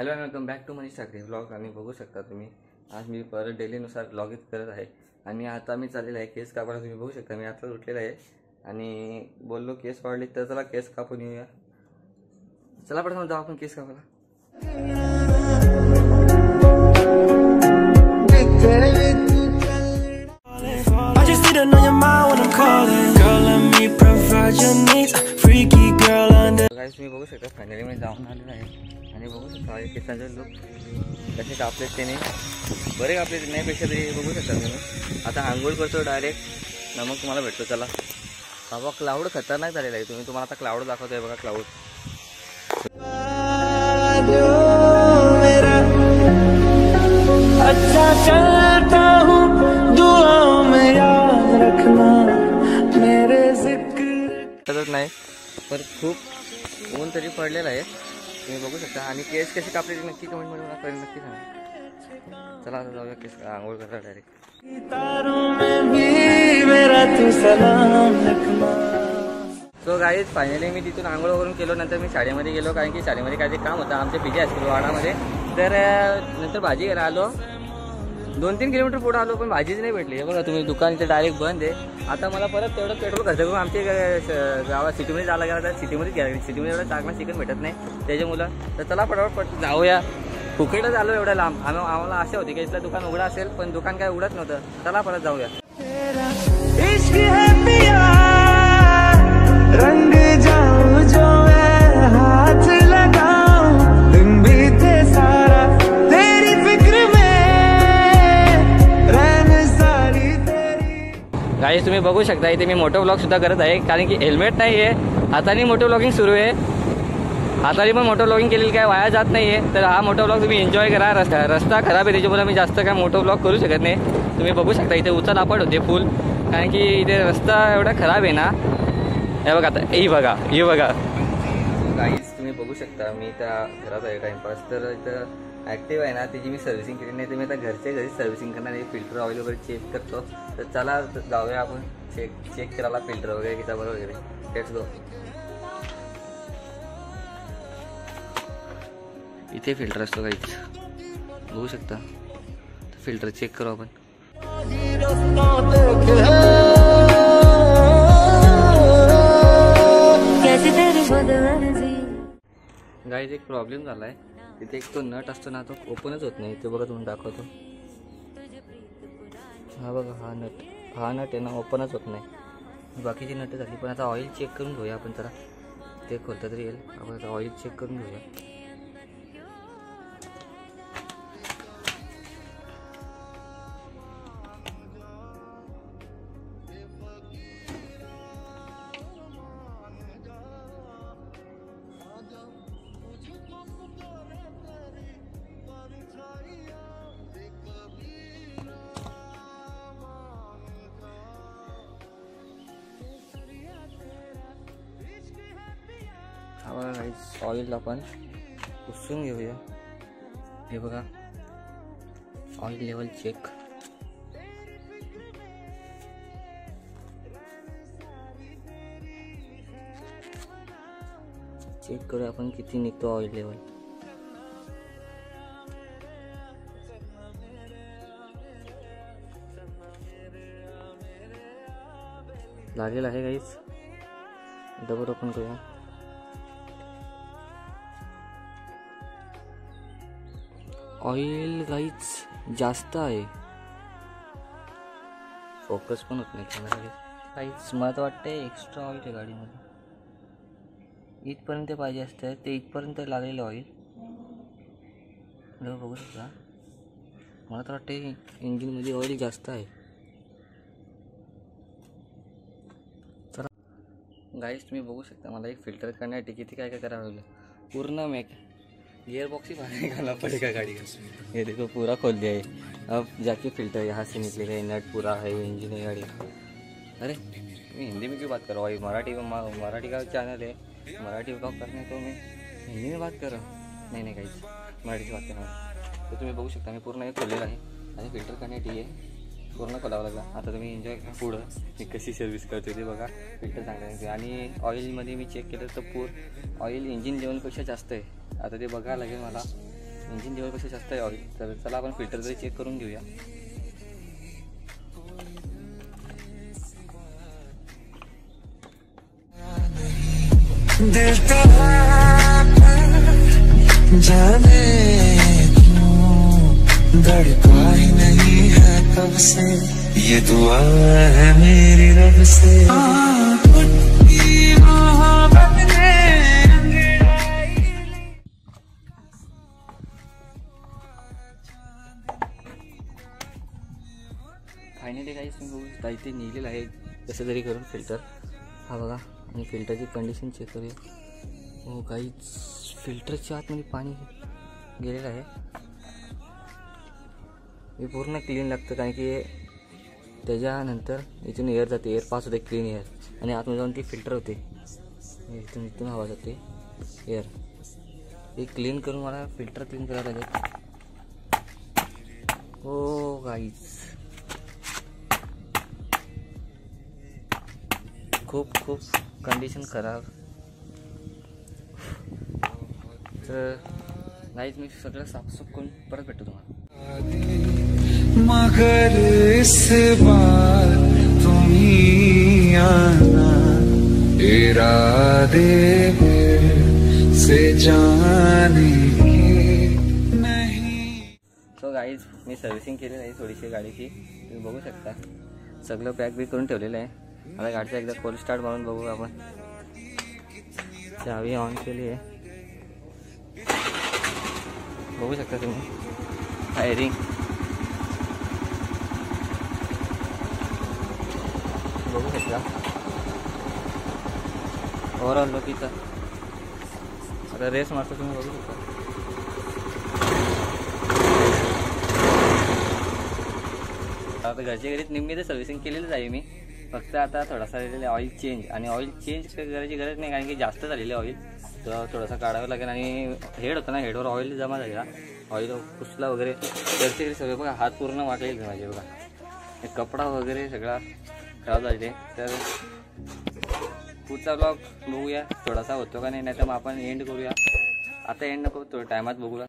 Hello and welcome back to Manish Thackeray vlog. आणि बघू शकता तुम्ही आज मी परत डेलीनुसार व्लॉग करत आहे. आणि आता मी चाललेला आहे केस कापायला. तुम्ही बघू शकता मी आता उठलेला आहे आणि बोललो केस वाढले तर चला केस कापून येऊया. चला पटकन जाऊ आपण केस कापायला. गाइस तुम्ही बघू शकता फायनली मी जाऊन आलेलो आहे आणि बघू शकता केसांचे लुक कसे कापले त्याने बरे कापले नाहीपेक्षा तरी बघू शकता तुम्ही. आता आंघोळ करतो डायरेक्ट मग तुम्हाला भेटतो. चला बाबा क्लाउड खतरनाक झालेला आहे. तुम्हाला आता क्लाउड दाखवतोय बघा. क्लाउड अच्छा चलता हूं दुआओं में याद रखना मेरे जिक्र नाही पर खूप ऊन तरी पडलेला आहे तुम्ही बघू शकता. आणि केस कसे कापले ते नक्की कमेंट मध्ये मला कळेल नक्की सांगा. चला आता जाऊया केस आंघोळ करा डायरेक्ट. सो गाईज फायनली मी तिथून आंघोळ करून केलो. नंतर मी शाळेमध्ये गेलो कारण की शाळेमध्ये काहीतरी काम होतं आमच्या पीजी हायस्कूल वाडामध्ये. तर नंतर भाजी घ्यायला आलो. 2-3 किलोमीटर पुढे आलो पण भाजीच नाही भेटली. हे बघा तुम्ही दुकान इथे डायरेक्ट बंद आहे. आता मला परत तेवढं पेट्रोल खर्च करून आमच्या गावात सिटीमध्ये जायला गेला तर सिटीमध्येच घ्यायला सिटीमध्ये एवढं चांगला चिकन भेटत नाही त्याच्यामुळं. तर चला पटापट जाऊया. फुकटच आलो एवढ्या लांब. आम्हाला आशा होती की इथलं दुकान उघडं असेल पण दुकान काय उघडत नव्हतं. चला परत जाऊया. रंग जाऊं जो मैं हाथ लगाऊं दिन बीते सारा तेरी फिक्र में रहने सारी तेरी. गाइस तुम्ही बघू शकता इथे मी मोटो ब्लॉग सुद्धा करत आहे कारण की हेल्मेट नाही आहे. हाताने मोटो ब्लॉगिंग सुरू आहे. हाताने पण मोटो ब्लॉगिंग केलेली काय वाया जात नाही आहे. तर हा मोटो ब्लॉग तुम्ही एन्जॉय करा. रस्ता खराब आहे त्याच्यामुळे मी जास्त काय मोटो ब्लॉग करू शकत नाही. तुम्ही बघू शकता इथे उचल आपट होते फुल कारण की इथे रस्ता एवढा खराब आहे ना. हे बघा आता हे बघा गाईज तुम्ही बघू शकता मी त्या घरात आहे टाइमपास. तर इथं ॲक्टिव्ह आहे ना त्याची मी सर्व्हिसिंग केली नाही तर मी आता घरच्या घरी सर्व्हिसिंग करणार आहे. फिल्टर ऑइल वगैरे चेक करतो. तर चला जाऊया आपण चेक करायला फिल्टर वगैरे किताबर वगैरे. Let's go. इथे फिल्टर असतो गाईज बघू शकता. फिल्टर चेक करू आपण. गाईज एक प्रॉब्लेम झाला आहे. तिथे एक तो नट असतो ना तो ओपनच होत नाही. ते बघा तुम्ही दाखवतो. हा बघा हा नट आहे ना ओपनच होत नाही. बाकीची नट झाली पण आता ऑइल चेक करून घेऊया आपण. जरा ते खोलता तरी येईल. आपण आता ऑइल चेक करून घेऊया. ऑइल आपण पुसून घेऊया. हे बघा ऑइल लेवल चेक. करूया आपण किती निघतो ऑइल लेवल. लागेल आहे गाईज. डबल ओपन करूया. ऑइल गाईज जास्त आहे. फोकस पण होत नाही कॅमेरा गाईज. मला तर वाटतं एक्स्ट्रा ऑइल आहे गाडीमध्ये. इथपर्यंत पाहिजे असतं ते इथपर्यंत लागलेलं ऑइल बघू शकता. मला तर वाटतं इंजिनमध्ये ऑइल जास्त आहे. चला गाईज तुम्ही बघू शकता मला एक फिल्टर करण्यासाठी किती काय करावं लागलं. पूर्ण गियर बॉक्स ही बाहर निकालना पड़ेगा गाड़ी का. ये देखो पूरा खोल दिया है. अब जाके फिल्टर यहाँ से निकलेगा. नट पूरा है इंजन है गाड़ी. अरे मैं हिंदी में क्यों बात कर रहा हूँ. मराठी का चैनल है. मराठी ब्लॉग करने तो मैं हिंदी में बात कर रहा हूँ. नहीं गाइस मराठी बात करणार. तर तुम्ही बघू शकता मी पूर्ण हे खोललेलं आहे आणि फिल्टर करण्यासाठी आहे. पूर्ण खोलावं लागला. आता तुम्ही एन्जॉय करा पुढं मी कशी सर्व्हिस करतो ते बघा. फिल्टर चांगलं आहे. आणि ऑइलमध्ये मी चेक केलं तर ऑइल इंजिन लेवलपेक्षा जास्त आहे. आता ते बघायला लागेल मला. इंजिन जेवढपेक्षा जास्त आहे ऑइल. तर चला आपण फिल्टर तरी चेक करून घेऊया. जाने क्यों धड़का ही नहीं है कब से ये दुआ है मेरी रब से. फायनली काहीच मी बघू शकता इथे नेलेलं आहे कसं तरी करून फिल्टर. हा बघा. आणि फिल्टरची कंडिशन चेक करूया. हो काहीच फिल्टरच्या आतमध्ये पाणी गेलेलं आहे. हे पूर्ण क्लीन लागतं कारण की त्याच्यानंतर इथून एअर जाते. एअर पास होते क्लीन एअर आणि आतमध्ये जाऊन ती फिल्टर होते. इथून हवा जाते एअर. हे क्लीन करून मला फिल्टर क्लीन करायला लागेल. हो गाईज खूप कंडिशन खराब. तर गाईज मी सगळं साफसूफ करून परत भेटतो तुम्हाला. मगर इस बार तुम ही आना इरादे से जाने के नहीं. सो गाईज मी सर्व्हिसिंग केलेली आहे थोडीशी गाडीची. तुम्ही बघू शकता सगळं पॅक बी करून ठेवलेलं आहे. आता गाडीचा एकदा कोल्ड स्टार्ट मारून बघू आपण. चावी ऑन केली आहे. बघू शकता तुम्ही फायरिंग. बघू शकता ओव्हरऑल लोकीचा. आता रेस मारतो तुम्ही बघू शकता. आता घरच्या घरीच निम्मी तर सर्व्हिसिंग केलेलीच आहे मी. फक्त आता थोडासा राहिलेला ऑइल चेंज. आणि ऑइल चेंज करायची गरज नाही कारण की जास्त झालेले ऑइल. तर थोडासा काढावं लागेल. आणि हेड होता ना हेडवर ऑइल जमा झालेला. ऑइल पुसला वगैरे घरच्या घरी सगळे बघा. हात पूर्ण वाकलेले माझे बघा. कपडा वगैरे सगळा खराब झालेले. तर पुढचा ब्लॉग बघूया थोडासा होतो का नाही. तर मग आपण एंड करूया. आता एंड नको थोड्या टायमात बघूया.